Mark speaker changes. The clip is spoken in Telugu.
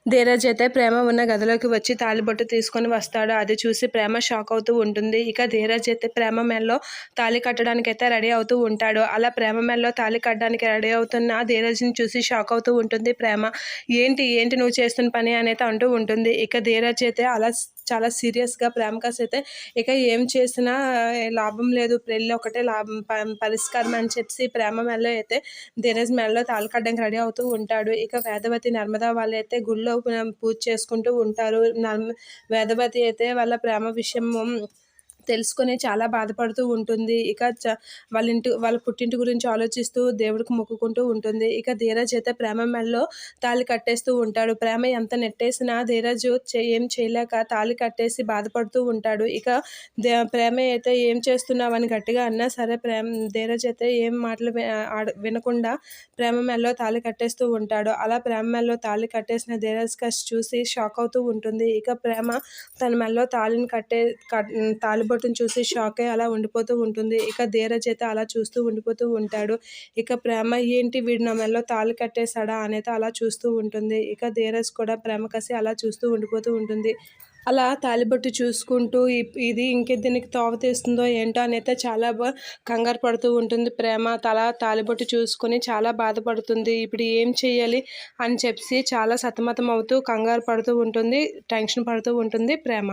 Speaker 1: ధీరజ్ అయితే ప్రేమ ఉన్న గదిలోకి వచ్చి తాళిబొట్టు తీసుకొని వస్తాడు. అది చూసి ప్రేమ షాక్ అవుతూ ఉంటుంది. ఇక ధీరజ్ అయితే ప్రేమ మెడలో తాళి కట్టడానికైతే రెడీ అవుతూ ఉంటాడు. అలా ప్రేమ మెడలో తాళి కట్టడానికి రెడీ అవుతున్న ధీరజ్‌ని చూసి షాక్ అవుతూ ఉంటుంది ప్రేమ. ఏంటి ఏంటి నువ్వు చేస్తున్న పని అనేది అంటూ ఉంటుంది. ఇక ధీరజ్ అయితే అలా చాలా సీరియస్‌గా ప్రేమకస్ అయితే ఇక ఏం చేసినా లాభం లేదు, పెళ్లి ఒకటే లాభం పరిష్కారం అని చెప్పి ప్రేమ మెడలో అయితే ధీరజ్ మెడలో తాళి కట్టడానికి రెడీ అవుతూ ఉంటాడు. ఇక వేదవతి, నర్మద వాళ్ళైతే గుడిలో పూజ చేసుకుంటూ ఉంటారు. వేదవతి అయితే వాళ్ళ ప్రేమ విషయం తెలుసుకొని చాలా బాధపడుతూ ఉంటుంది. ఇక వాళ్ళ పుట్టింటి గురించి ఆలోచిస్తూ దేవుడికి మొక్కుకుంటూ ఉంటుంది. ఇక ధీరజ్ అయితే ప్రేమ మెడలో తాళి కట్టేస్తూ ఉంటాడు. ప్రేమ ఎంత నెట్టేసినా ధీరజ్ ఏం చేయలేక తాళి కట్టేసి బాధపడుతూ ఉంటాడు. ఇక ప్రేమ అయితే ఏం చేస్తున్నావని గట్టిగా అన్నా సరే ధీరజ్ అయితే ఏం మాటలు వినకుండా ప్రేమ మెడలో తాళి కట్టేస్తూ ఉంటాడు. అలా ప్రేమ మెడలో తాళి కట్టేసిన ధీరజ్ చూసి షాక్ అవుతూ ఉంటుంది. ఇక ప్రేమ తన మెడలో తాళిబొట్టును చూసి షాక్ అయ్యి అలా ఉండిపోతూ ఉంటుంది. ఇక ధీరజ్ అయితే అలా చూస్తూ ఉండిపోతూ ఉంటాడు. ఇక ప్రేమ ఏంటి వీడు నా మెడలో తాళి కట్టేశాడా అనేది అలా చూస్తూ ఉంటుంది. ఇక ధీరజ్ కూడా ప్రేమ కసి అలా చూస్తూ ఉండిపోతూ ఉంటుంది. అలా తాళిబొట్టు చూసుకుంటూ ఇది దీనికి తోవ తీస్తుందో ఏంటో అనైతే చాలా కంగారు పడుతూ ఉంటుంది ప్రేమ. తాళిబొట్టు చూసుకొని చాలా బాధపడుతుంది. ఇప్పుడు ఏం చెయ్యాలి అని చెప్పి చాలా సతమతం అవుతూ కంగారు పడుతూ ఉంటుంది, టెన్షన్ పడుతూ ఉంటుంది ప్రేమ.